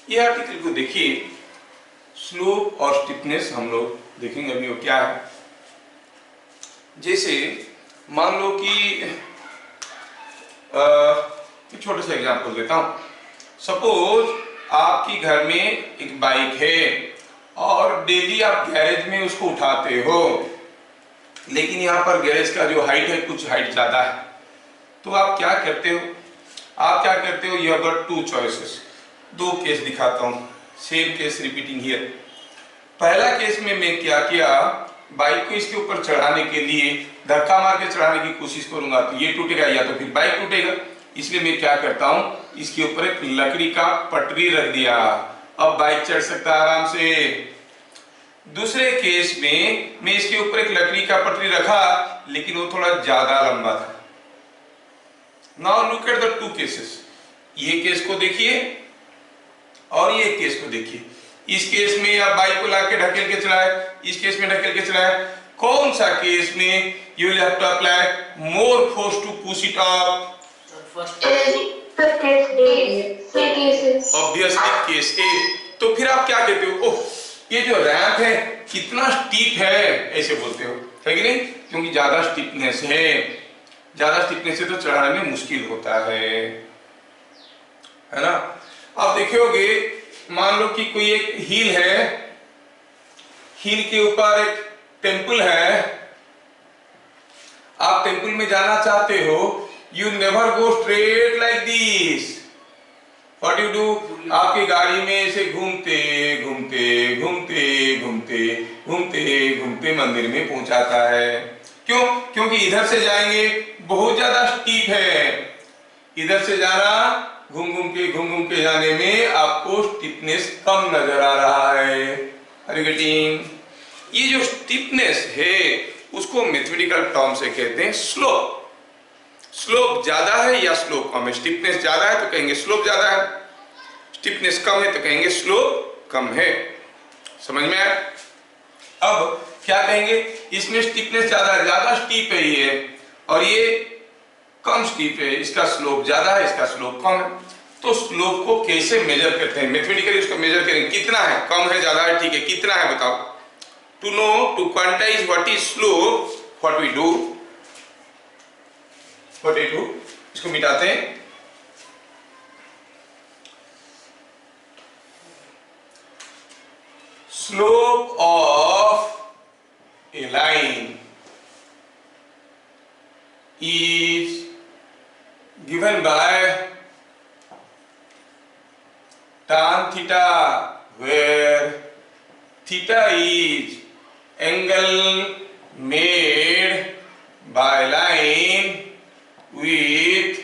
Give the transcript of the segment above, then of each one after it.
ये आर्टिकल को देखिए, स्लोप और स्टिफनेस हम लोग देखेंगे अभी वो क्या है। जैसे मान लो कि छोटा सा एग्जांपल देता हूँ। सपोज आपकी घर में एक बाइक है और डेली आप गैरेज में उसको उठाते हो, लेकिन यहाँ पर गैरेज का जो हाइट है कुछ हाइट ज्यादा है, तो आप क्या करते हो? You have got two choices. दो केस दिखाता हूँ, सेम केस रिपीटिंग हियर। पहला केस में मैं क्या किया, बाइक को इसके ऊपर चढ़ाने के लिए धक्का मार के चढ़ाने की कोशिश करूंगा तो ये टूटेगा या तो फिर बाइक टूटेगा। इसलिए मैं क्या करता हूँ, इसके ऊपर एक लकड़ी का पटरी रख दिया, अब बाइक चढ़ सकता है आराम से। दूसरे केस में मैं इसके ऊपर एक लकड़ी का पटरी रखा, लेकिन वो थोड़ा ज्यादा लंबा था। Now look at the two cases. ये केस को देखिए और ये केस को देखिए। इस केस में आप बाइक को लाके ढकेल के चलाए, इस केस में ढकेल के चलाए। कौन सा केस में you will have to apply more force to push it up? Obviously case A. तो फिर आप क्या कहते हो, ओह ये जो रैंप है कितना स्टीप है, ऐसे बोलते हो, है कि नहीं? क्योंकि ज्यादा स्टीपनेस है, ज्यादा स्टीपनेस से तो चढ़ाने में मुश्किल होता है ना। आप देखोगे, मान लो कि कोई एक हिल है, हिल के ऊपर एक टेंपल है, आप टेंपल में जाना चाहते हो, you never go straight like this. What you do, आपकी गाड़ी में ऐसे घूमते घूमते घूमते घूमते घूमते घूमते मंदिर में पहुंचाता है। क्यों? क्योंकि इधर से जाएंगे बहुत ज्यादा स्टीप है, इधर से जाना घूम घूम के जाने में आपको स्टिफनेस कम नजर आ रहा है। Are you getting? ये जो स्टिफनेस है उसको मैथमेटिकल टर्म से कहते हैं स्लोप। स्लोप ज्यादा है या स्लोप कम है? स्टिफनेस ज्यादा है तो कहेंगे स्लोप ज्यादा है, स्टिफनेस कम है तो कहेंगे स्लोप कम है। समझ में आया? अब क्या कहेंगे, इसमें स्टिफनेस ज्यादा स्टीप है ये, और ये कम स्टीप है, इसका स्लोप ज्यादा है, इसका स्लोप कम है। तो स्लोप को कैसे मेजर करते हैं? मैथमेटिकली उसको मेजर करेंगे, कितना है, कम है, ज्यादा है, ठीक है, कितना है बताओ। To know, to quantize what is slope, what we do, इसको मिटाते हैं। Slope of a line is given by tan theta, where theta is angle made by line with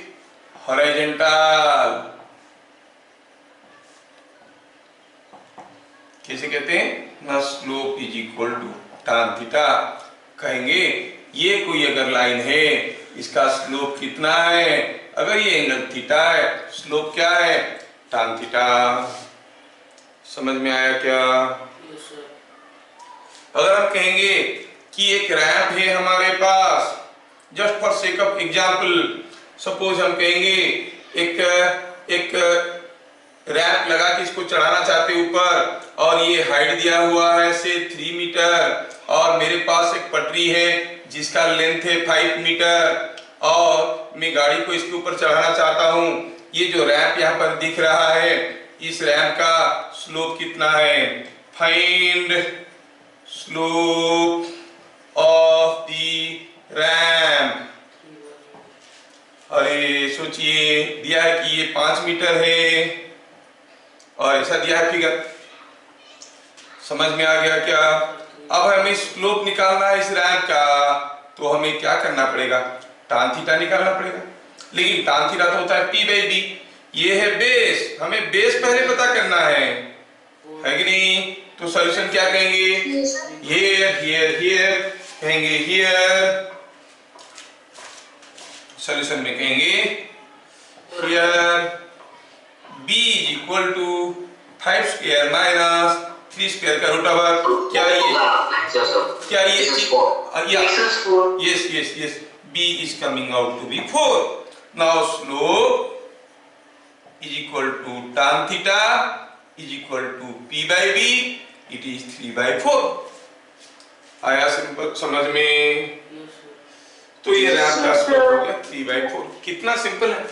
horizontal। कैसे कहते हैं ना, slope is equal to tan theta. कहेंगे ये कोई अगर लाइन है, इसका स्लोप कितना है, अगर ये एंगल थीटा है, स्लोप क्या है, tan थीटा। समझ में आया क्या? अगर हम कहेंगे कि एक रैंप है हमारे पास, just for sake of example, suppose हम कहेंगे एक रैंप लगा के इसको चढ़ाना चाहते ऊपर, और ये हाइट दिया हुआ है से 3 मीटर, और मेरे पास एक पटरी है जिसका लेंथ है 5 मीटर, और मैं गाड़ी को इसके ऊपर चढ़ाना चाहता हूं। ये जो रैंप यहाँ पर दिख रहा है, इस रैंप का स्लोप कितना है? Find slope of the ramp. अरे सोचिए, दिया है कि ये 5 मीटर है और ऐसा दिया है फिगर। समझ में आ गया क्या? अब हमें स्लोप निकालना है इस रैंप का, तो हमें क्या करना पड़ेगा, tan थीटा निकालना पड़ेगा। लेकिन tan थीटा तो होता है p बाई d, ये है बेस, हमें बेस पहले पता करना है कि नहीं? तो सॉल्यूशन क्या कहेंगे, हियर हियर हियर कहेंगे, हियर सॉल्यूशन में कहेंगे here b is equal to 5 square minus 3 square का रूट ओवर, क्या ये yes b is coming out to be 4. Now slope is equal to tan theta is equal to P by B, it is 3/4। आया simple समझ में? तो ये ramp का slope हो गया 3/4। कितना सिंपल है।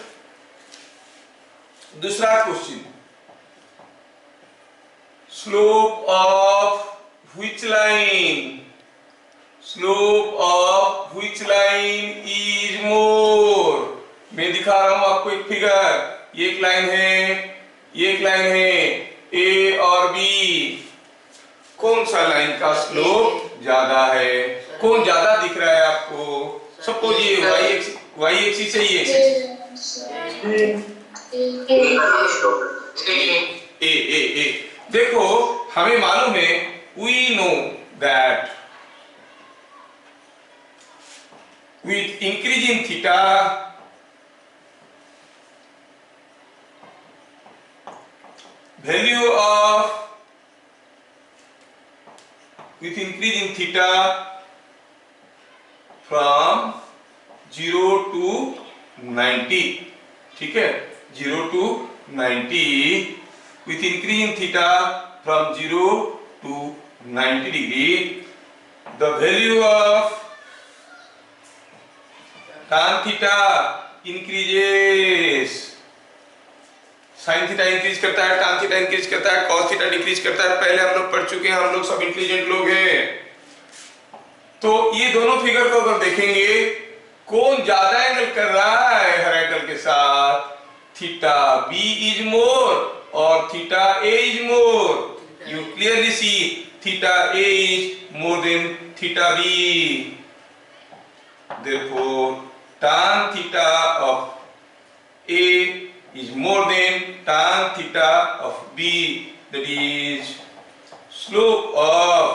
दूसरा question, slope of which line, slope of which line is more. मैं दिखा रहा हूं आपको एक फिगर, ये एक लाइन है, ये एक लाइन है, ए और बी। कौन सा लाइन का स्लोप ज्यादा है, कौन ज्यादा दिख रहा है आपको? सपोज ये y एक्सिस है, ये ए। देखो हमें मालूम है, we know that with increasing theta value of with increasing theta from 0 to 90, ठीक है, 0 to 90 with increasing theta from 0 to 90 degree, the value of tan theta increases। Sine theta increase करता है, tan थीटा इंक्रीज करता है, cos theta decrease करता है। पहले हम लोग पढ़ चुके हैं, हम लोग सब इंटेलिजेंट लोग हैं। तो ये दोनों फिगर को अगर देखेंगे, कौन ज्यादा एंगल कर रहा है हर एंगल के साथ, थीटा B इज मोर और theta A is more. You clearly C theta A is more than theta B। Therefore tan theta of A is more than tan theta of B, that is slope of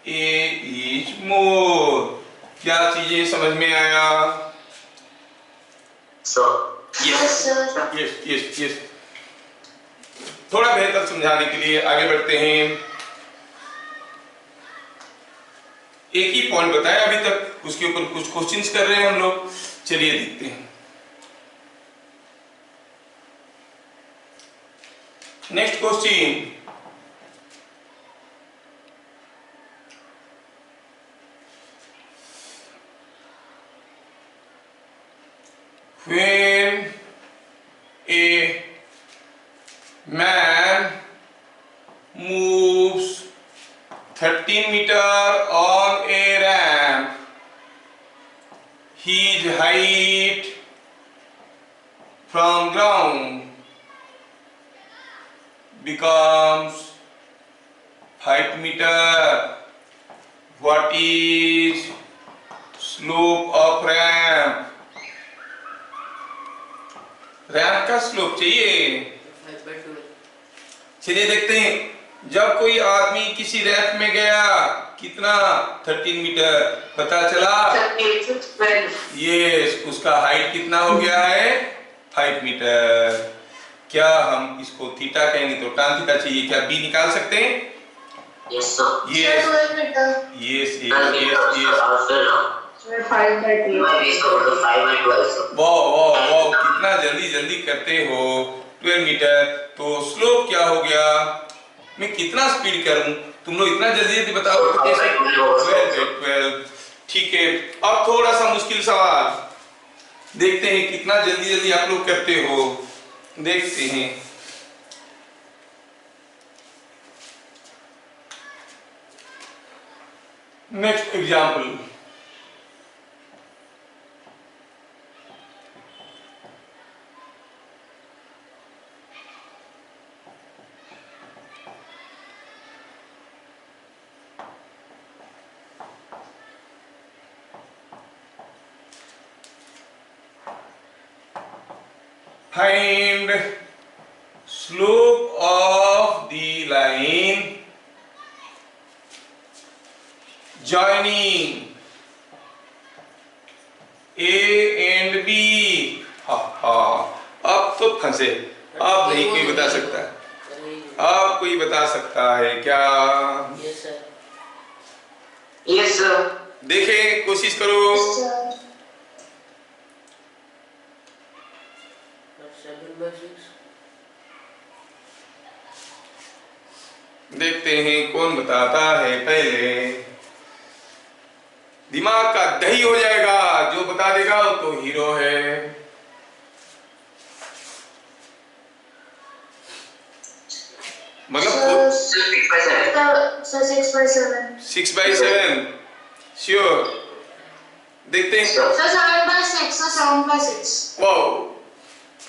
A is more। क्या चीजें समझ में आया? Yes. थोड़ा बेहतर समझाने के लिए आगे बढ़ते हैं। एक ही पॉइंट बताया अभी तक, उसके ऊपर कुछ क्वेश्चंस कर रहे हैं हम लोग, चलिए देखते हैं। Next question, when a man moves 13 meter on a ramp, his height from ground becomes 5 meter. What is slope of ramp? Ramp का स्लोप चाहिए। चलिए देखते हैं, जब कोई आदमी किसी रैंप में गया, कितना 13 मीटर पता चला, ये उसका हाइट कितना हो गया है 5 मीटर। क्या हम इसको थीटा कहेंगे तो tan थीटा चाहिए, क्या b निकाल सकते हैं? Yes sir. यस। वाह कितना जल्दी करते हो। 12 मीटर, तो स्लोप क्या हो गया? मैं कितना स्पीड करूं, तुम लोग इतना जल्दी बताओ तो कैसे? 12। ठीक है, अब थोड़ा सा मुश्किल सवाल देखते हैं, कितना जल्दी आप लोग करते हो, देखते हैं। Next example, find slope of the line joining A and B। अब तो फंसे, अब नहीं कोई बता सकता, अब कोई बता सकता है क्या? Yes sir. देखें, कोशिश करो। देखते हैं कौन बताता है पहले। दिमाग का दही हो जाएगा, जो बता देगा वो तो हीरो है। मतलब 6/7 श्योर। देखते हैं। वाओ,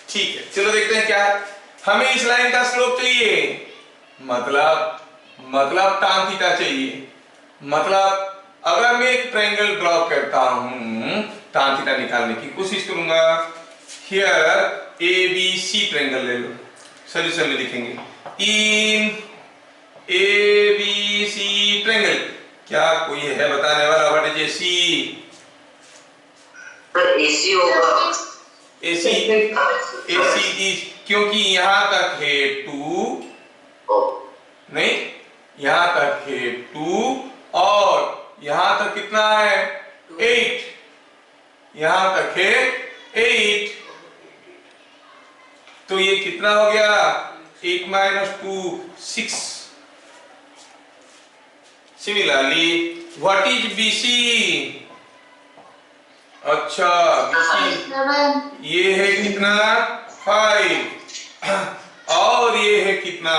ठीक है, चलो देखते हैं क्या है। हमें इस लाइन का स्लोप चाहिए, मतलब tan थीटा चाहिए। मतलब अगर मैं एक ट्रायंगल ड्रॉ करता हूं, tan थीटा निकालने की कोशिश करूंगा। हियर ABC ट्रायंगल ले लो, सोल्यूशन में लिखेंगे इन ABC ट्रायंगल। क्या कोई है बताने वाला? What is AC? AC होगा। AC इज, क्योंकि यहां तक है 2, नहीं यहां तक है 2 और यहां तक कितना है 8, यहां तक है 8, तो ये कितना हो गया 8 - 2 6। Similarly what is BC? अच्छा BC ये है कितना 5 और ये है कितना,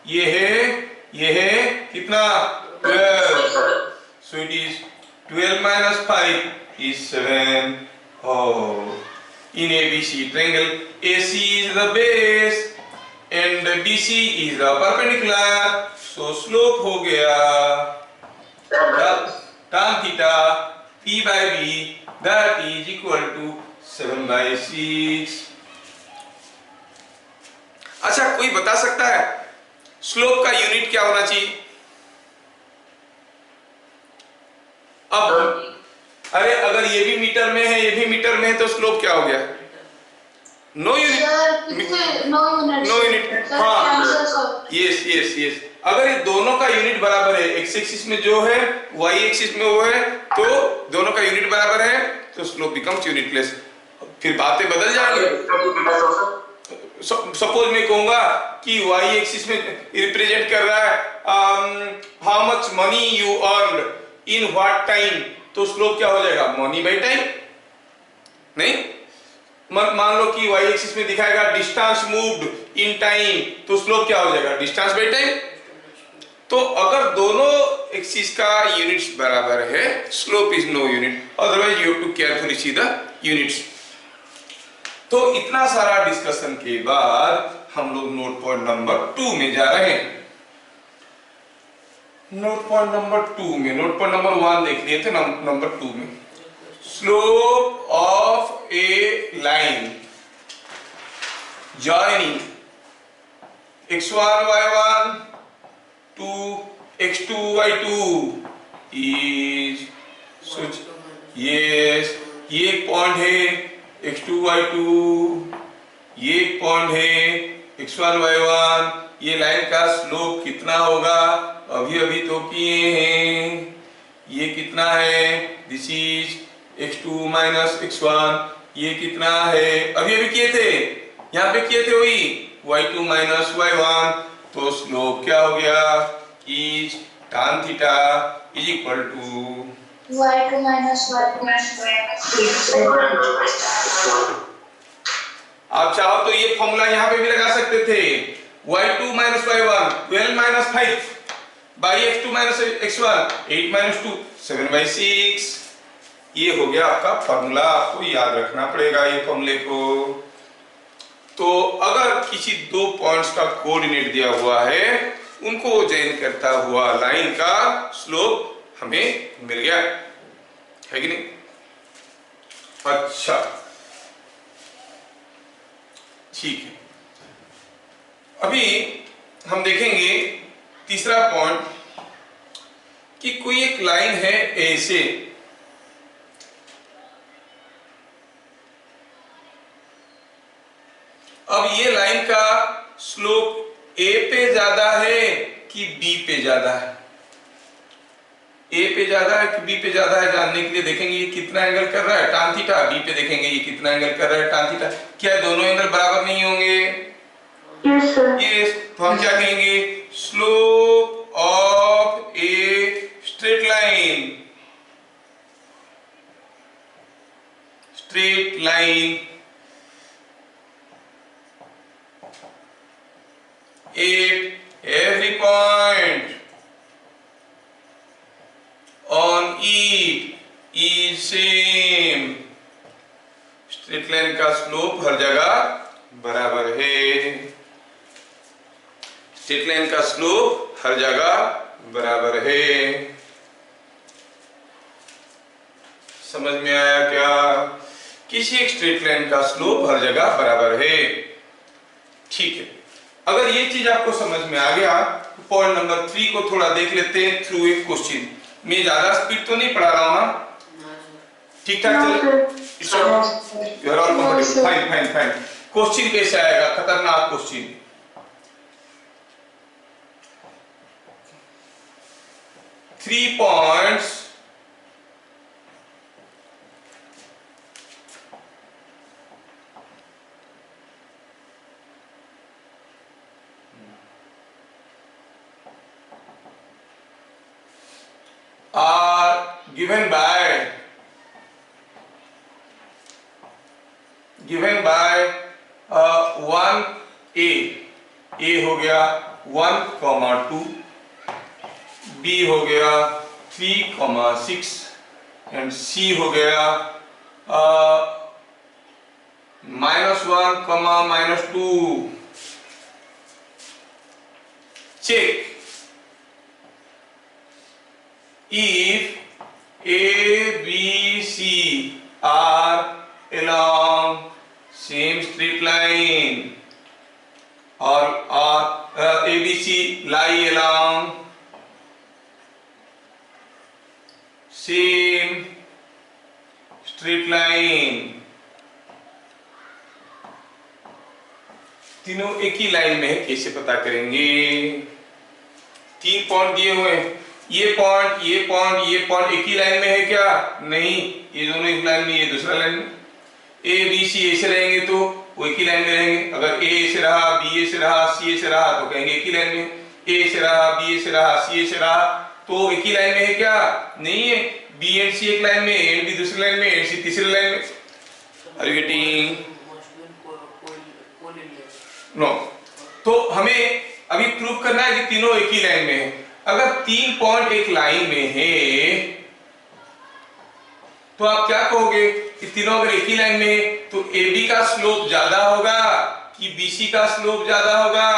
ये है कितना 12, so it is 12 - 5 is 7। oh, in ABC triangle AC is the base and BC is the perpendicular, so slope हो गया tan theta P/B that is equal to 7/6। अच्छा, कोई बता सकता है स्लोप का यूनिट क्या होना चाहिए? अब अरे अगर ये भी मीटर में है, ये भी मीटर में है, तो स्लोप क्या हो गया? No unit, no unit. हाँ, यस। अगर ये दोनों का यूनिट बराबर है, एक्स एक्सिस में जो है y एक्सिस में वो है, तो दोनों का यूनिट बराबर है, तो स्लोप बिकम्स यूनिटलेस। फिर बातें बदल जाएंगे। सपोज मैं कहूंगा कि y एक्सिस में रिप्रेजेंट कर रहा है how much money you earned in what time, तो स्लोप क्या हो जाएगा? Money by time. नहीं, मान लो कि y एक्सिस में दिखाएगा डिस्टेंस मूव्ड इन टाइम, तो स्लोप क्या हो जाएगा? Distance by time. तो अगर दोनों एक्सिस का यूनिट्स बराबर है, slope is no unit, otherwise you have to carefully see the units. तो इतना सारा डिस्कशन के बाद हम लोग नोट पॉइंट नंबर 2 में जा रहे हैं। नोट पॉइंट नंबर 2 में, नोट पॉइंट नंबर 1 देख लिए थे, नंबर 2 में slope of a line joining x1 y1 to x2 y2 is such, yes, ये एक पॉइंट है x2 y2, ये एक पॉइंट है x1 y1। ये लाइन का स्लोप कितना होगा? अभी तो किए हैं। ये कितना है? This is x2 - x1। ये कितना है? अभी किए थे, यहाँ पे किए थे वही y2 - y1। तो स्लोप क्या हो गया? Is tan theta is equal to y2 - आप चाहो तो ये फॉर्मूला यहाँ पे भी लगा सकते थे। y2 - y1 12 - 5 by x2 - x1 8 - 2 7/6। ये हो गया आपका फॉर्मूला। आपको याद रखना पड़ेगा ये फॉर्मूले को। तो अगर किसी दो पॉइंट्स का कोऑर्डिनेट दिया हुआ है, उनको जॉइन करता हुआ लाइन का स्लोप हमें मिल गया, है कि नहीं? अच्छा, ठीक है। अभी हम देखेंगे तीसरा पॉइंट कि कोई एक लाइन है ए से, अब ये लाइन का स्लोप ए पे ज्यादा है कि बी पे ज्यादा है? ए पे ज्यादा है कि बी पे ज्यादा है जानने के लिए देखेंगे ये कितना एंगल कर रहा है tan थीटा। बी पे देखेंगे ये कितना एंगल कर रहा है tan थीटा। क्या दोनों एंगल बराबर नहीं होंगे? yes sir, yes. तो हम क्या कहेंगे? slope of a straight line. Straight line at every point on it is same. Straight line का स्लोप हर जगह बराबर है। स्ट्रेट लाइन का स्लोप हर जगह बराबर है। समझ में आया क्या? किसी एक स्ट्रेट लाइन का स्लोप हर जगह बराबर है। ठीक है, अगर ये चीज आपको समझ में आ गया तो पॉइंट नंबर 3 को थोड़ा देख लेते हैं थ्रू ए क्वेश्चन। मैं ज्यादा स्पीड तो नहीं पढ़ा रहा हूं ना? ठीक ठाक चल? You are all comfortable? Fine fine fine. Question कैसे आएगा? खतरनाक question. Three points are given by 1 a हो गया 1,2, b हो गया 3,6 एंड c हो गया -1, -2। Check if A, B, C are along same straight line or A, B, C lie along same straight line, तीनों एक ही लाइन में है, कैसे पता करेंगे? 3 पॉइंट दिए हुए हैं, ये पॉइंट ये पॉइंट ये पॉइंट एक ही लाइन में है क्या? नहीं, ये दोनों एक लाइन में, ये दूसरा लाइन में। ए बी सी ऐसे रहेंगे तो वो एक ही लाइन में रहेंगे। अगर ए ऐसे रहा, बी ऐसे रहा, सी ऐसे रहा तो कहेंगे एक ही लाइन में। ए ऐसे रहा, बी ऐसे रहा, सी ऐसे रहा तो एक ही लाइन में है क्या? नहीं है, बी एंड सी एक लाइन में, एंड बी दूसरी लाइन में, एंड सी तीसरी लाइन में। Are you getting? नो। तो हमें अभी प्रूव करना है कि तीनों एक ही लाइन में है। अगर 3 पॉइंट एक लाइन में है तो आप क्या कहोगे कि तीनों अगर एक ही लाइन में है तो AB का स्लोप ज्यादा होगा कि BC का स्लोप ज्यादा होगा?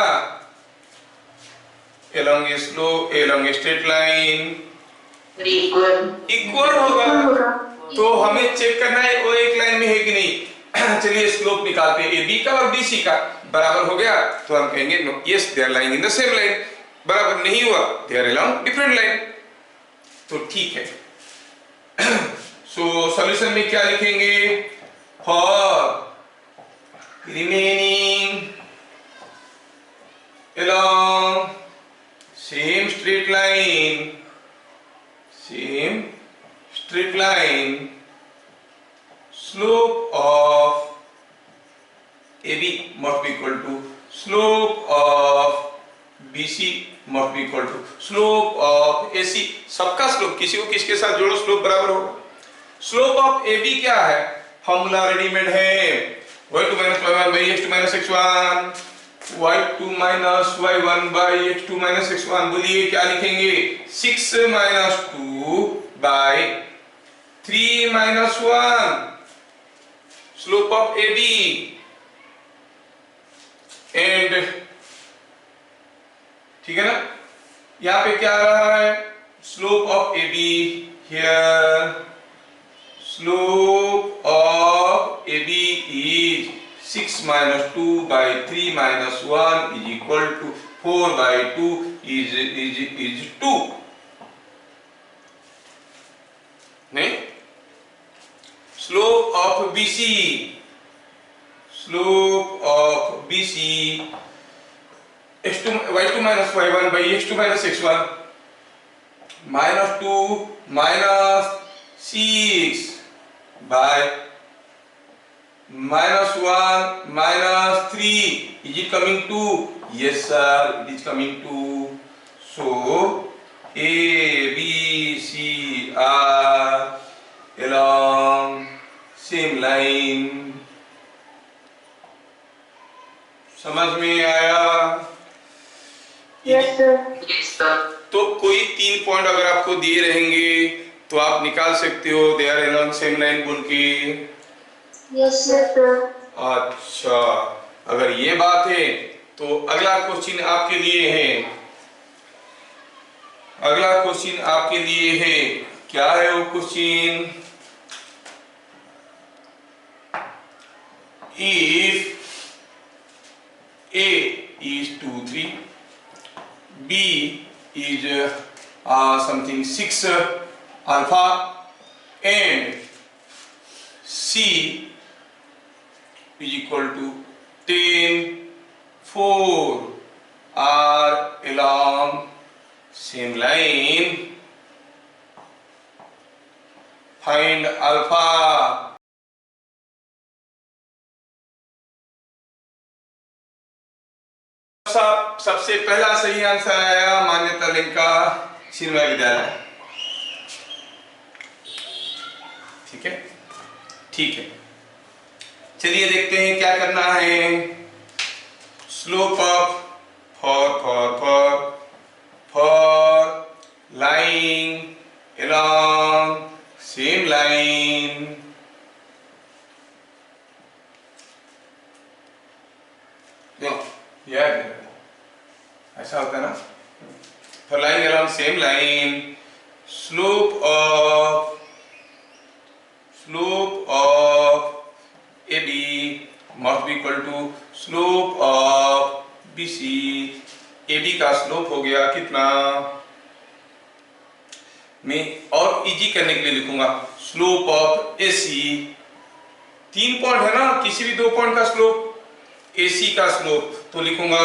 along a slope along a straight line equal होगा। तो हमें चेक करना है वो एक लाइन में है कि नहीं। चलिए स्लोप निकालते हैं। AB का और BC का बराबर हो गया तो हम कहेंगे no, yes they are lying in the same line. बराबर नहीं हुआ, they are along different line. तो ठीक है। सो सॉल्यूशन में क्या लिखेंगे? For remaining along same straight line slope of AB must be equal to slope of BC must be equal to slope of AC। सबका स्लोप, किसी को किसके साथ जोड़ो स्लोप बराबर होगा। स्लोप ऑफ AB क्या है? फॉर्मूला रेडीमेड है, y2 - y1 by x2 - x1, y2 - y1 by x2 - x1। बोलिए क्या लिखेंगे? 6 - 2 by 3 - 1 slope of AB and ठीक है ना? यहां पे क्या आ रहा है? slope of AB here, slope of AB is 6 - 2 by 3 - 1 is equal to 4 by 2 is 2। नहीं, slope of BC, slope of BC x2 y2 - y1 by x2 - x1 -2 -6 by -1 -3 is it coming to? Yes sir, it is coming to So A, B, C are along same line. समझ में आया? Yes, sir. तो कोई 3 point अगर आपको दिए रहेंगे तो आप निकाल सकते हो they are along same line बोल के। Yes, sir. अच्छा, अगर ये बात है तो अगला क्वेश्चन आपके लिए है। अगला क्वेश्चन आपके लिए है, क्या है वो question? If A is 2, 3, B is something 6 alpha and C is equal to 10, 4 are along same line, find alpha। सबसे पहला सही आंसर आया मान्यता लिंक का चिन्मय विद्यालय। ठीक है, ठीक है, चलिए देखते हैं क्या करना है। Slope of for line along same line, ऐसा होता है ना। For line along same line, slope of AB must be equal to slope of BC। AB का स्लोप हो गया कितना? मैं और इजी करने के लिए लिखूंगा स्लोप ऑफ AC। 3 पॉइंट है ना, किसी भी 2 पॉइंट का स्लोप, AC का स्लोप तो लिखूंगा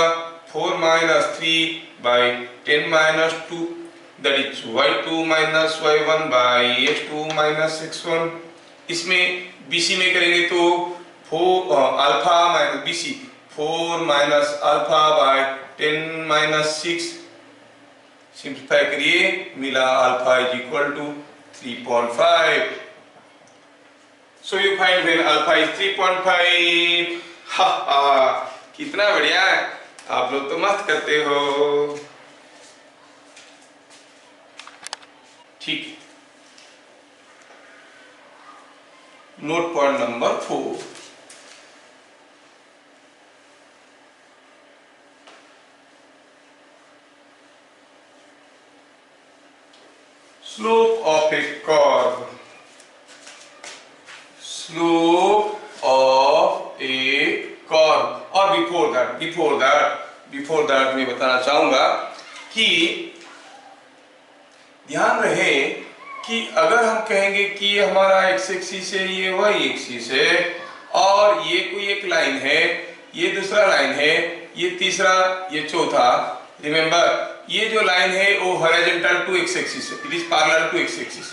4 minus 3 by 10 minus 2, that is y2 minus y1 by x2 minus x1। इसमें BC में करेंगे तो 4 alpha minus BC 4 minus alpha by 10 minus 6, simplify करिए, मिला alpha is equal to 3.5। So you find when alpha is 3.5। कितना बढ़िया है, आप लोग तो मस्त करते हो। ठीक, note point number 4। Slope of a curve, slope of a curve। और before that मैं बताना चाहूंगा कि ध्यान रहे कि अगर हम कहेंगे कि हमारा x एक्सिस है, ये y एक्सिस है, और ये कोई एक लाइन है, ये दूसरा लाइन है, ये तीसरा, ये चौथा, रिमेंबर ये जो लाइन है वो हॉरिजॉन्टल टू x एक्सिस है, it is parallel to x axis.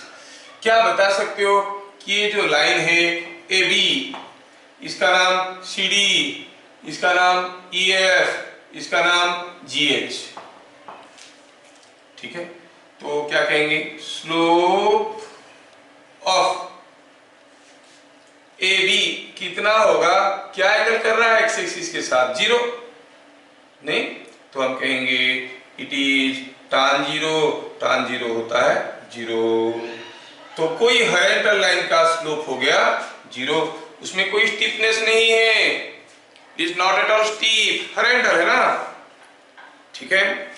क्या बता सकते हो कि ये जो लाइन है AB, इसका नाम CD, इसका नाम EF, इसका नाम GH। ठीक है, तो क्या कहेंगे? स्लोप ऑफ AB कितना होगा? क्या एंगल कर रहा है x एक्सिस के साथ? 0 नहीं, तो हम कहेंगे इट इज tan 0 होता है 0। तो कोई हॉरिजॉन्टल लाइन का स्लोप हो गया 0, उसमें कोई स्टीफनेस नहीं है, it is not at all steep, horizontal है ना। ठीक है,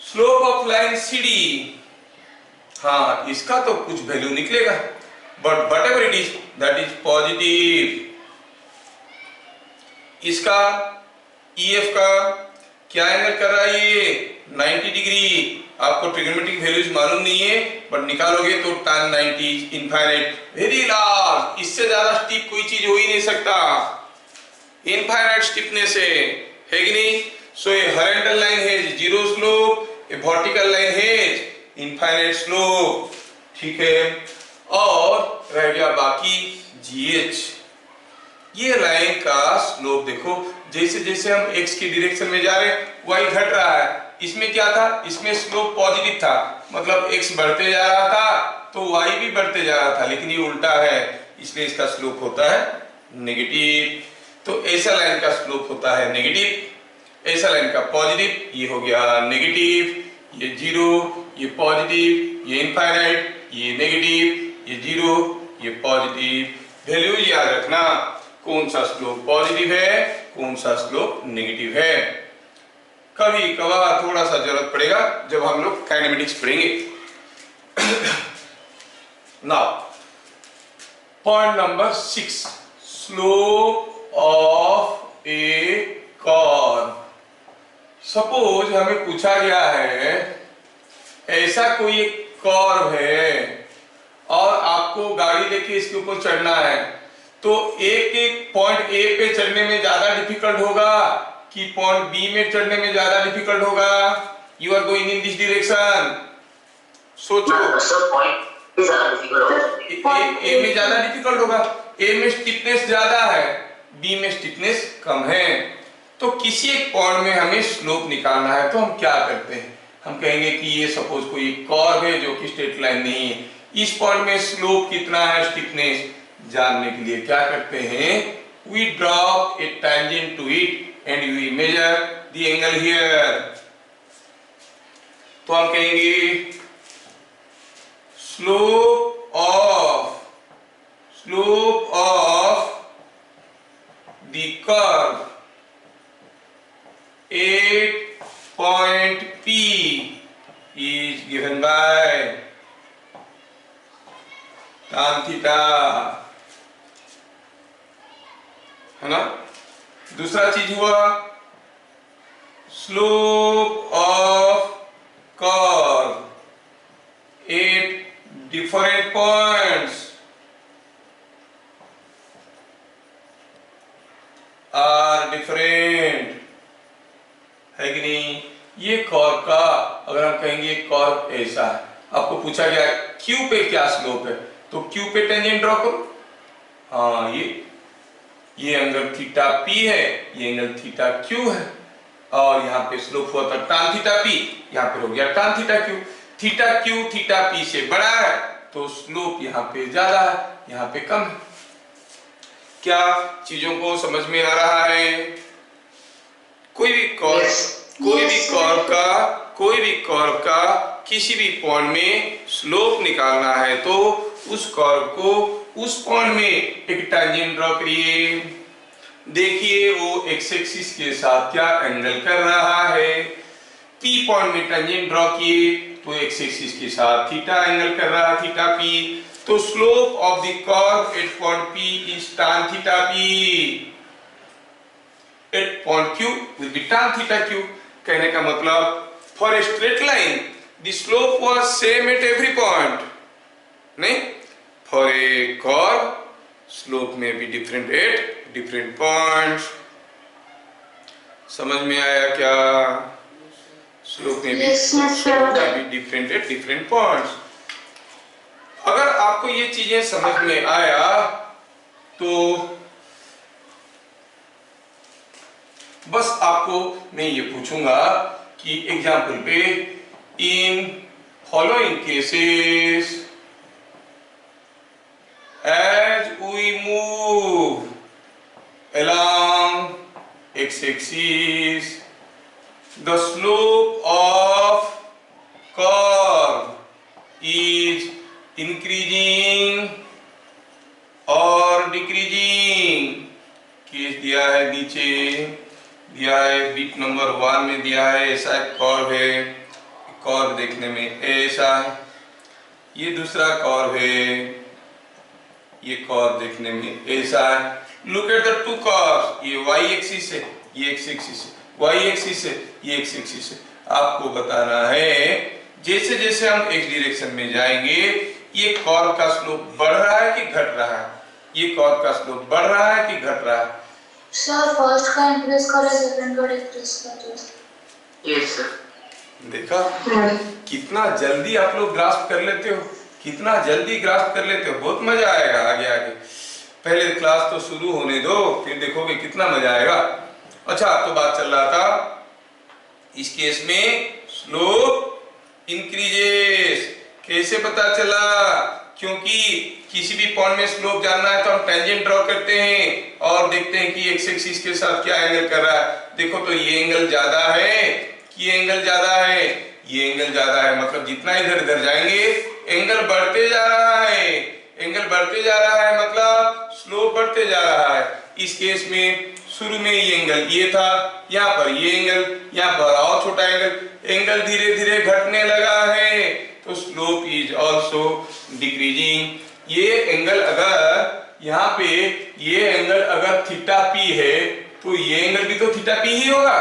स्लोप ऑफ लाइन CD, हाँ इसका तो कुछ वैल्यू निकलेगा, but whatever it is that is positive. इसका EF का क्या एंगल कर रहा है? ये 90 डिग्री। आपको ट्रिग्नोमेट्रिक वैल्यूज मालूम नहीं है, बट निकालोगे तो tan 90 इनफाइनाइट, वेरी लार्ज, इससे ज्यादा स्टीप कोई चीज हो ही नहीं सकता, इनफाइनाइट स्टीफनेस है कि नहीं। सो ए हॉरिजॉन्टल लाइन है 0 स्लोप, ए वर्टिकल लाइन है इनफाइनाइट स्लोप। ठीक है, और रह गया बाकी GH। ये लाइन का स्लोप देखो जैसे जैसे हम x की डायरेक्शन में जा रहे हैं y घट रहा है। इसमें क्या था, इसमें स्लोप पॉजिटिव था, मतलब x बढ़ते जा रहा था तो y भी बढ़ते जा रहा था, लेकिन ये उल्टा है इसलिए इसका स्लोप होता है नेगेटिव। तो ऐसा लाइन का स्लोप होता है नेगेटिव, ऐसा लाइन का पॉजिटिव, ये हो गया नेगेटिव, ये जीरो, ये पॉजिटिव, ये इनफाइनाइट, ये नेगेटिव, ये जीरो, ये पॉजिटिव। वैल्यू याद रखना, कौन सा स्लोप पॉजिटिव है, कौन सा स्लोप नेगेटिव है। कभी कभार थोड़ा सा जरूरत पड़ेगा जब हम लोग काइनेमेटिक्स पढ़ेंगे। Now point number 6, slope of A curve. Suppose हमें पूछा गया है ऐसा कोई एक कर्व है और आपको गाड़ी लेके इसके ऊपर चढ़ना है, तो एक एक पॉइंट ए पे चढ़ने में ज्यादा डिफिकल्ट होगा कि पॉइंट बी में चढ़ने में ज्यादा डिफिकल्ट होगा? You are going in this direction, सोचो। सर पॉइंट भी ज्यादा डिफिकल्ट होगा। ए में ज्यादा डिफिकल्ट होगा, ए में स्टिफनेस ज्यादा है, बी में स्टिफनेस कम है। तो किसी एक पॉइंट में हमें स्लोप निकालना है तो हम क्या करते हैं, हम कहेंगे कि ये सपोज कोई कर्व है जो कि स्ट्रेट लाइन नहीं है, इस पॉइंट में स्लोप कितना है, स्टिफनेस जानने के लिए क्या करते हैं, we draw a tangent to it and we measure the angle here. तो हम कहेंगे slope of the curve at point P is given by tan theta, है ना। दूसरा चीज हुआ slope of curve at different points are different, है कि नहीं। ये कर्व का अगर हम कहेंगे कर्व ऐसा है, आपको पूछा गया क्यू पे क्या स्लोप है, तो क्यू पे टेंजेंट ड्रॉ करो। हाँ, ये एंगल थीटा पी है, ये एंगल थीटा क्यू है, और यहाँ पे स्लोप हुआ था tan थीटा पी, यहाँ पे हो गया tan theta Q. Theta Q theta P से बड़ा है तो स्लोप यहाँ पे ज्यादा है, यहाँ पे कम है। क्या चीजों को समझ में आ रहा है? कोई भी कर्व का किसी भी पॉइंट में स्लोप निकालना है तो उस कर्व को उस पॉइंट में एक टेंजेंट ड्रॉ करिए। देखिए वो एक्स एक्सिस के साथ क्या एंगल कर रहा है। पी पॉइंट में टेंजेंट ड्रॉ किए तो एक्स एक्सिस के साथ थीटा एंगल कर रहा है, थीटा पी। तो slope of the curve at point P is tan theta P. At point Q will be tan theta Q। कहने का मतलब for a straight line the slope was same at every point, नहीं, for a curve slope may be different at different points। समझ में आया क्या? slope may be different at different points। अगर आपको ये चीजें समझ में आया तो बस आपको मैं ये पूछूंगा कि एग्जाम्पल पे in following cases as we move along x axis the slope of curve is increasing or decreasing। Case दिया है नीचे, दिया है बीट नंबर 1 में दिया है ऐसा एक कर्व है, कर्व देखने में ऐसा है। ये दूसरा कर्व है, ये कर्व देखने में ऐसा है। Look at the two curves, ये y एक्सिस है, ये x एक्सिस है, y एक्सिस है, ये x एक्सिस है। आपको बताना है जैसे जैसे हम x डायरेक्शन में जाएंगे ये कर्व का स्लोप बढ़ रहा है कि घट रहा है, ये कर्व का स्लोप बढ़ रहा है कि घट रहा है। सर फर्स्ट का इंक्रीज करे, सेकंड का डिक्रीज करे। Yes sir. देखा कितना जल्दी आप लोग ग्रास्प कर लेते हो, कितना जल्दी ग्रास्प कर लेते हो। बहुत मजा आएगा आगे आगे। पहले क्लास तो शुरू होने दो फिर देखोगे कितना मजा आएगा। अच्छा, तो बात चल रहा था इस केस में स्लोप इंक्रीजेस। कैसे पता चला? क्योंकि किसी भी पॉइंट में स्लोप जानना है तो हम टेंजेंट ड्रॉ करते हैं और देखते हैं कि एक्स एक्सिस के साथ क्या एंगल कर रहा है। देखो तो ये एंगल ज्यादा है कि ये एंगल ज्यादा है? ये एंगल ज्यादा है, मतलब जितना इधर इधर जाएंगे एंगल बढ़ते जा रहा है। एंगल बढ़ते जा रहा है मतलब स्लोप बढ़ते जा रहा है। इस केस में शुरू में ये एंगल ये था, यहाँ पर ये एंगल, यहाँ पर और छोटा एंगल धीरे धीरे घटने लगा है, तो स्लोप इज ऑल्सो डिक्रीजिंग। ये एंगल अगर यहाँ पे ये एंगल अगर थीटा पी है तो ये एंगल भी तो थीटा पी ही होगा।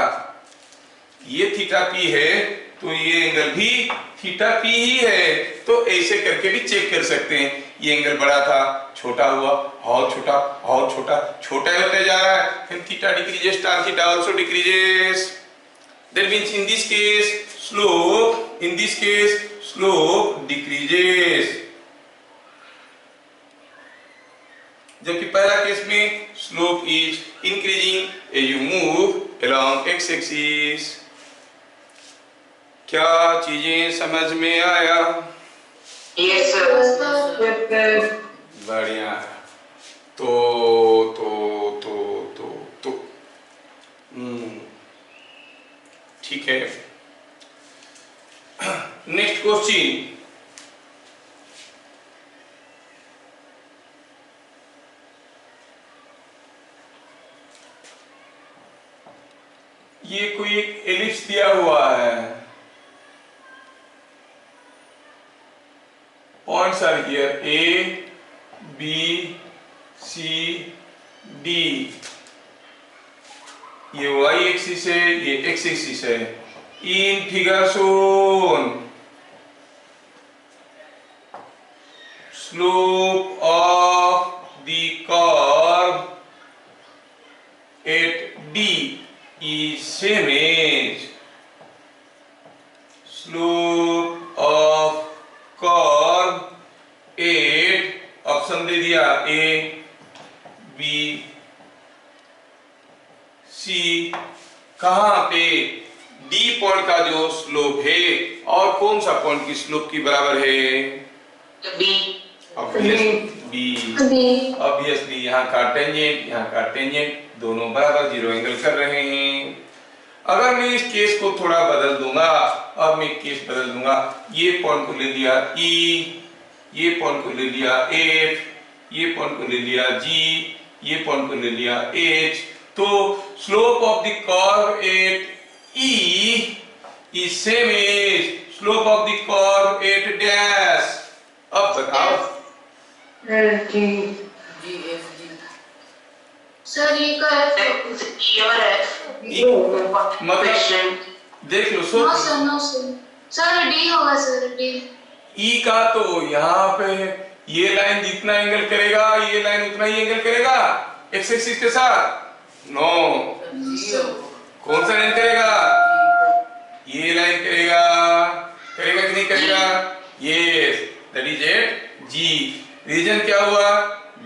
ये थीटा पी है तो ये एंगल भी थीटा पी ही है। तो ऐसे करके भी चेक कर सकते हैं। ये एंगल बड़ा था, छोटा हुआ, और छोटा, और छोटा, छोटा होते जा रहा है, फिर theta decreases, tan theta also decreases. That means in this case slope decreases. जबकि पहला केस में slope is increasing as you move along x axis. क्या चीजें समझ में आया? Yes, sir. बढ़िया। तो ठीक है। नेक्स्ट क्वेश्चन, ये कोई एक एलिप्स दिया हुआ है। Points are here A, B, C, D। ये y एक्सिस है, ये x एक्सिस है। In figure shown slope of the curve at D is same as slope of curve at, option दे दिया A, B, C। कहां पे? D point का जो स्लोप है, और कौन सा पॉइंट की स्लोप की बराबर है? B. ऑब्वियसली यहाँ का टेंजेंट दोनों बराबर जीरो एंगल कर रहे हैं। अगर मैं इस केस को थोड़ा बदल दूंगा, अब मैं केस बदल दूंगा, ये पॉइंट को ले लिया E, ये पॉइंट को ले लिया F, ये पॉइंट को ले लिया G, ये पॉइंट को ले लिया H, तो slope of the curve at E is same as slope of the curve at dash। अब बताओ सर ये का है मतलब देख लो नो सर डी होगा सर डी। ई का तो यहाँ पे ये लाइन जितना एंगल करेगा ये लाइन उतना ही एंगल करेगा एक्स एक्सिस के साथ। नो, कौन सा लाइन करेगा? ये लाइन करेगा कि नहीं करेगा? Yes, that is at G. Reason क्या हुआ?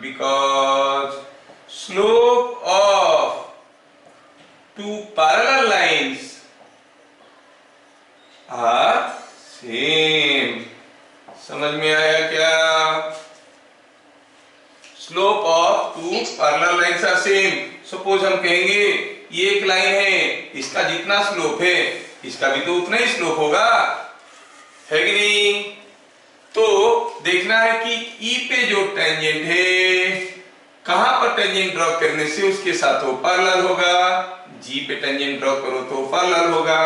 Because slope of two parallel lines are same. समझ में आया क्या? Slope of two parallel lines are same. Suppose हम कहेंगे ये एक लाइन है, इसका जितना स्लोप है इसका भी तो उतना ही स्लोप होगा, है कि नहीं? तो देखना है कि ई पे जो टेंजेंट है कहां पर टेंजेंट ड्रॉ करने से उसके साथ वो पैरेलल होगा। जी पे टेंजेंट ड्रॉ करो तो पैरेलल होगा।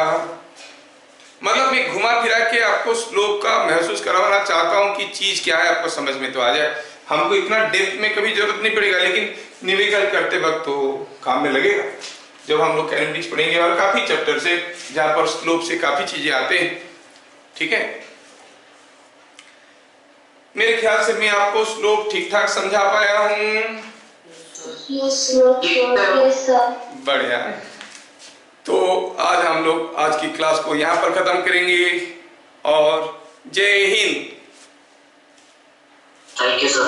मतलब मैं घुमा फिरा के आपको स्लोप का महसूस करवाना चाहता हूं कि चीज क्या है, आपको समझ में तो आ जाए। हमको इतना डेप्थ में कभी जरूरत नहीं पड़ेगा, लेकिन निविकल करते वक्त तो काम में लगेगा जब हम लोग कैनेटिक्स पढ़ेंगे, और काफी चैप्टर से जहां पर स्लोप से काफी चीजें आते हैं। ठीक है, मेरे ख्याल से मैं आपको स्लोप ठीक ठाक समझा पाया हूं। बढ़िया। तो आज हम लोग आज की क्लास को यहां पर खत्म करेंगे, और जय हिंद। Thank you, sir.